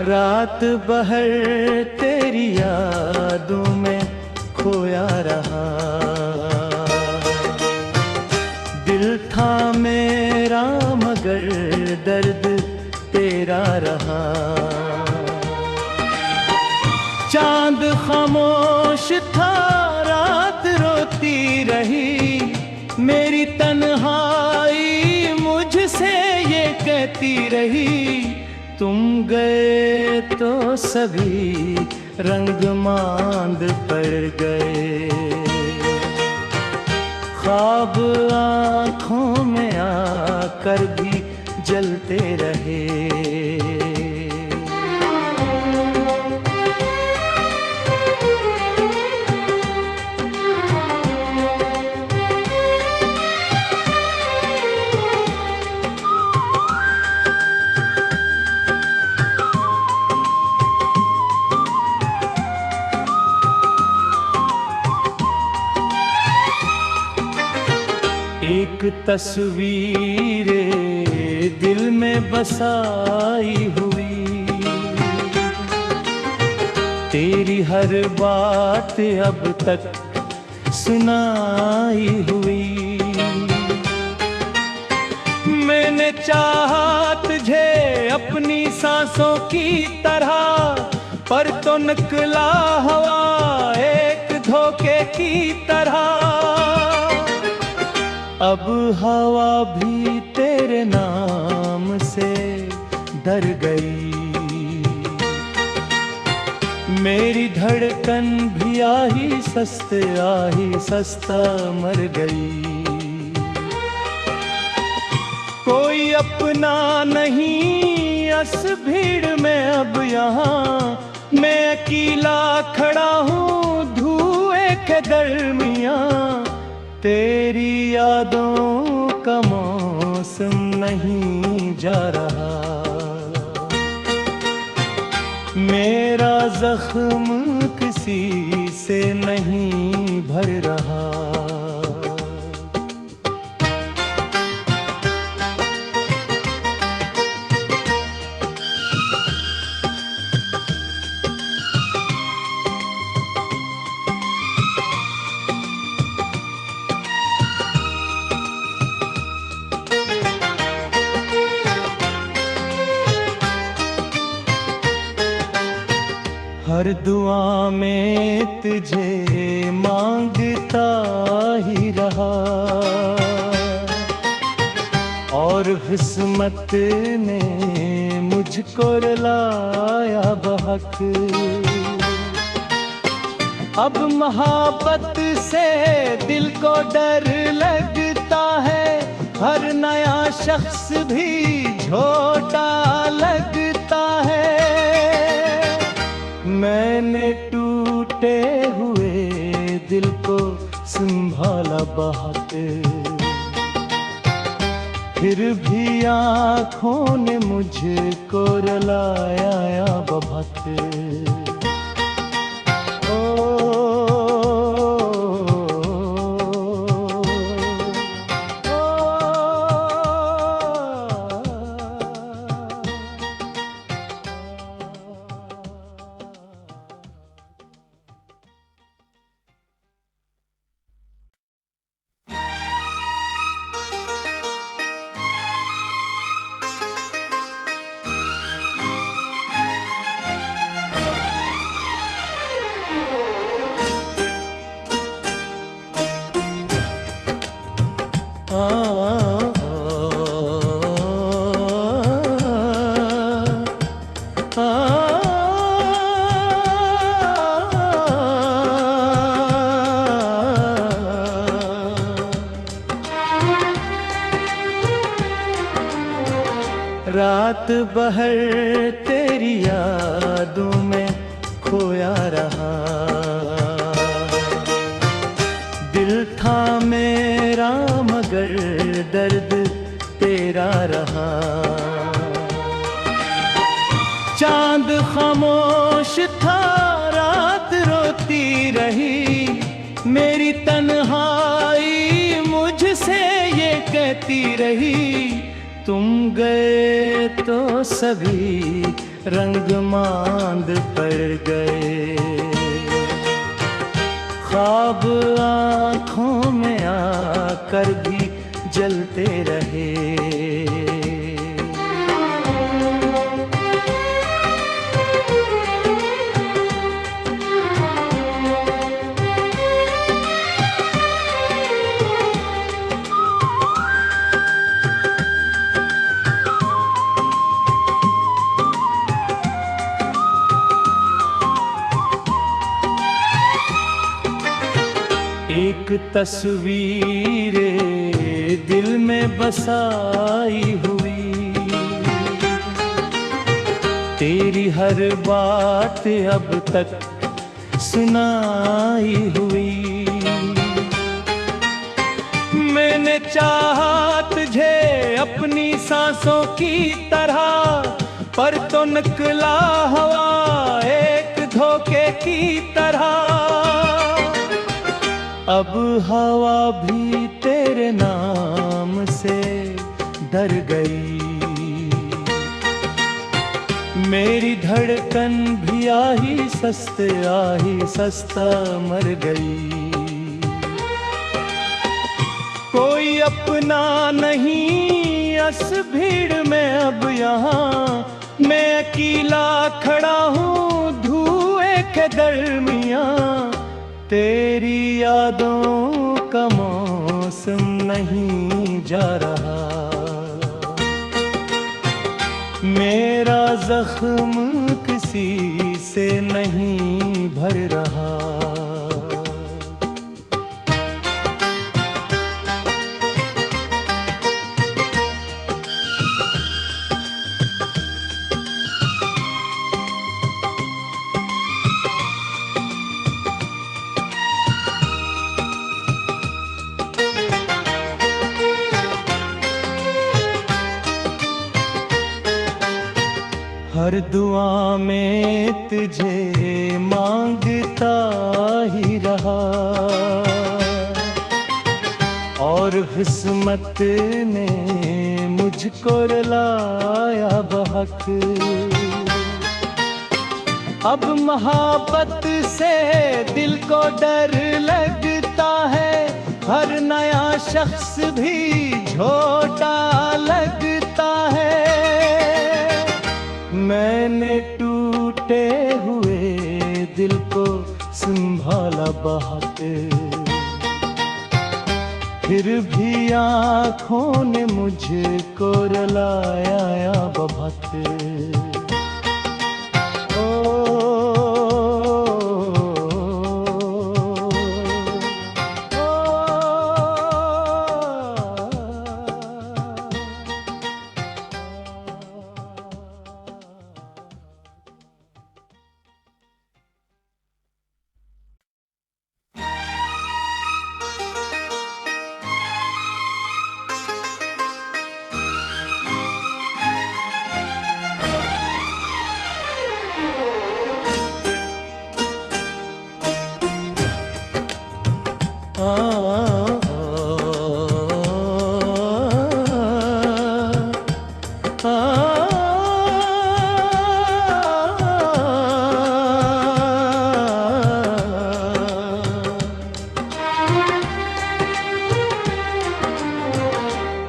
रात भर तेरी यादों में खोया रहा। दिल था मेरा मगर दर्द तेरा रहा। चांद खामोश था, रात रोती रही। मेरी तन्हाई मुझसे ये कहती रही, तुम गए तो सभी रंग मांद पड़ गए। ख्वाब आँखों में आकर भी जलते रहे। एक तस्वीर दिल में बसाई हुई, तेरी हर बात अब तक सुनाई हुई। मैंने चाहा तुझे अपनी सांसों की तरह, पर तो निकला हवा एक धोखे की तरह। अब हवा भी तेरे नाम से डर गई। मेरी धड़कन भी आही सस्ता मर गई। कोई अपना नहीं इस भीड़ में अब यहाँ, मैं अकेला खड़ा हूँ धुएं के दरमियाँ। तेरी यादों का मौसम नहीं जा रहा। मेरा जख्म किसी से नहीं भर रहा। हर दुआ में तुझे मांगता ही रहा, और किस्मत ने मुझको रुलाया बहक। अब मोहब्बत से दिल को डर लगता है, हर नया शख्स भी झोटा लगता है। मैंने टूटे हुए दिल को संभाला बहुत, फिर भी आँखों ने मुझको रुलाया बहुत। रात भर तेरी यादों में खोया रहा। दिल था मेरा मगर दर्द तेरा रहा। चांद खामोश था, रात रोती रही। मेरी तन्हाई मुझसे ये कहती रही, तुम गए तो सभी रंग मांद पड़ गए। ख्वाब आँखों में आकर भी जलते रहे। एक तस्वीर दिल में बसाई हुई, तेरी हर बात अब तक सुनाई हुई। मैंने चाहा तुझे अपनी सांसों की तरह, पर तो निकला हवा एक धोखे की तरह। अब हवा भी तेरे नाम से डर गई, मेरी धड़कन भी आही सस्ता मर गई। कोई अपना नहीं इस भीड़ में अब यहाँ, मैं अकेला खड़ा हूँ धुएं के दरमियाँ। तेरी यादों का मौसम नहीं जा रहा, मेरा जख्म किसी से नहीं भर रहा। हर दुआ में तुझे मांगता ही रहा, और किस्मत ने मुझको रुलाया बहक। अब मोहब्बत से दिल को डर लगता है, हर नया शख्स भी झोटा लगता है। मैंने टूटे हुए दिल को संभाला बहुत, फिर भी आँखों ने मुझको रुलाया बहुत।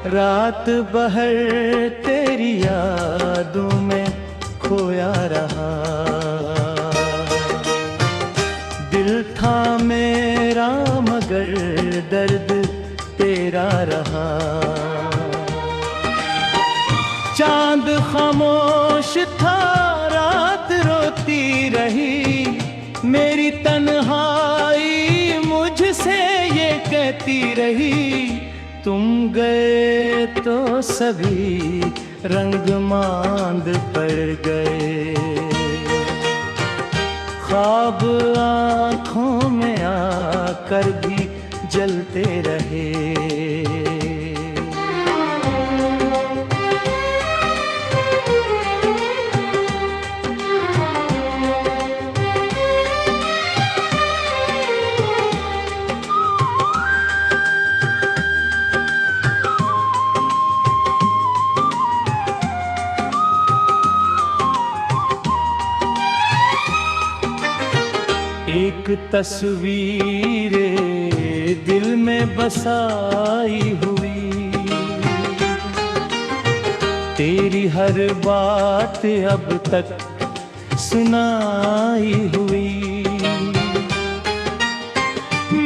रात भर तेरी यादों में खोया रहा, दिल था मेरा मगर दर्द तेरा रहा। चांद खामोश था रात रोती रही, मेरी तन्हाई मुझसे ये कहती रही। तुम गए तो सभी रंग मांद पड़ गए, ख्वाब आँखों में आकर भी जलते रहे। तस्वीर दिल में बसाई हुई, तेरी हर बात अब तक सुनाई हुई।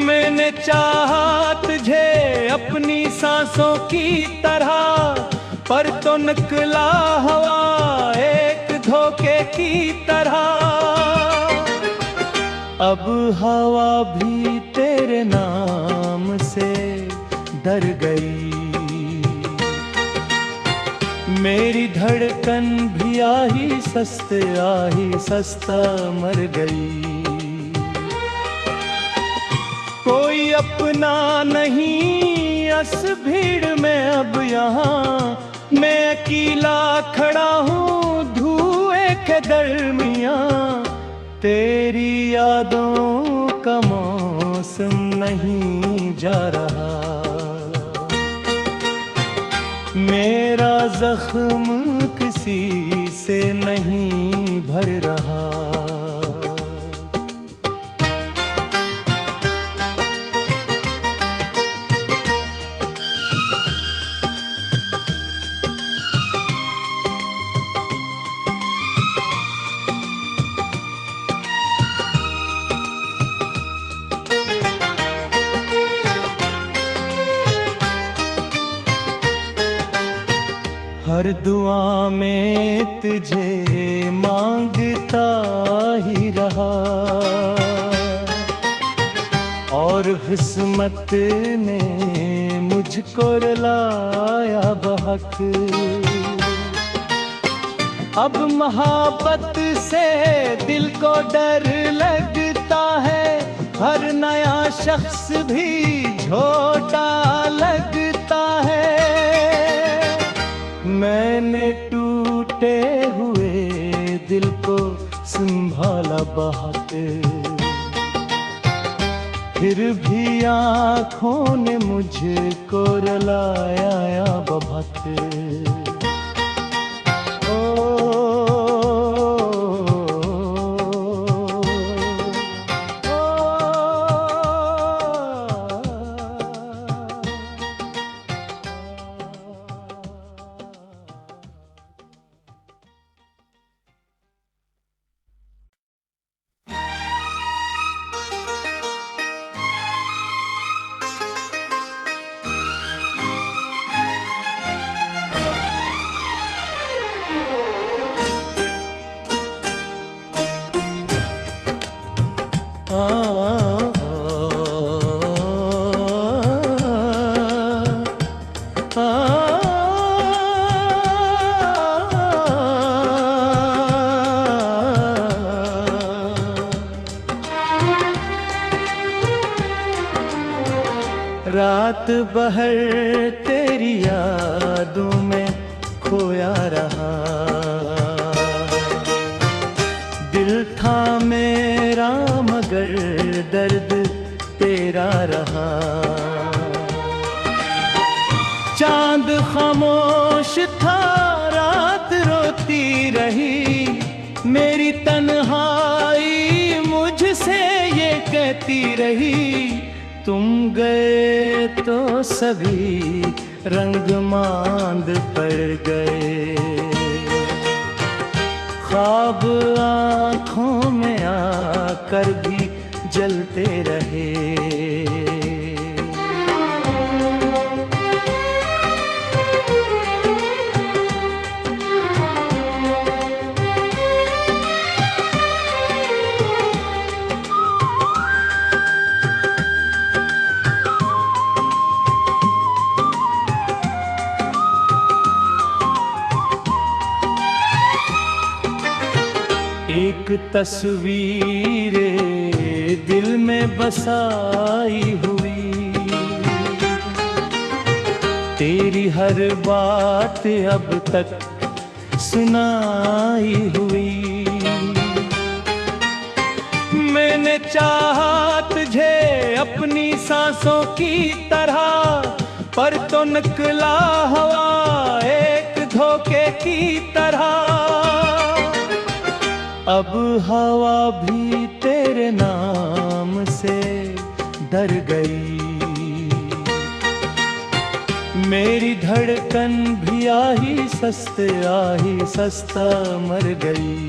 मैंने चाहा तुझे अपनी सांसों की तरह, पर तो निकला हवा एक धोखे की तरह। अब हवा भी तेरे नाम से डर गई, मेरी धड़कन भी आही सस्ता मर गई। कोई अपना नहीं इस भीड़ में अब यहाँ, मैं अकेला खड़ा हूँ धुएं के दरमियाँ। तेरी यादों का मौसम नहीं जा रहा, मेरा जख्म किसी से नहीं भर रहा। हर दुआ में तुझे मांगता ही रहा, और किस्मत ने मुझको रुलाया बहक। अब मोहब्बत से दिल को डर लगता है, हर नया शख्स भी झोटा लगता है। मैंने टूटे हुए दिल को संभाला बहुत, फिर भी आँखों ने मुझको रुलाया बहुत। रात भर तेरी यादों में खोया रहा, दिल था मेरा मगर दर्द तेरा रहा। चांद खामोश था रात रोती रही, मेरी तन्हाई मुझसे ये कहती रही। तुम गए तो सभी रंग मांद पड़ गए, ख्वाब आँखों में आकर भी जलते रहे। एक तस्वीर दिल में बसाई हुई, तेरी हर बात अब तक सुनाई हुई। मैंने चाहा तुझे अपनी सांसों की तरह, पर तो निकला हवा एक धोखे की तरह। अब हवा भी तेरे नाम डर गई। मेरी धड़कन भी आही सस्ता मर गई।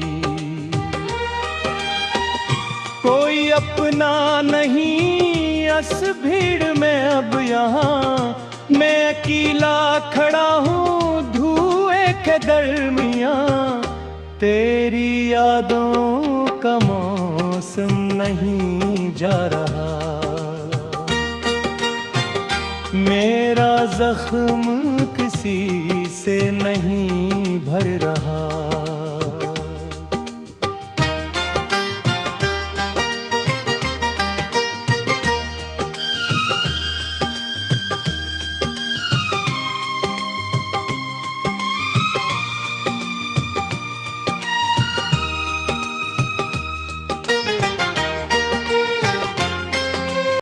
कोई अपना नहीं अस भीड़ में अब यहाँ, मैं अकेला खड़ा हूँ धुएं के दरमियाँ। तेरी यादों का मौसम नहीं जा रहा, मेरा जख्म किसी से नहीं भर रहा।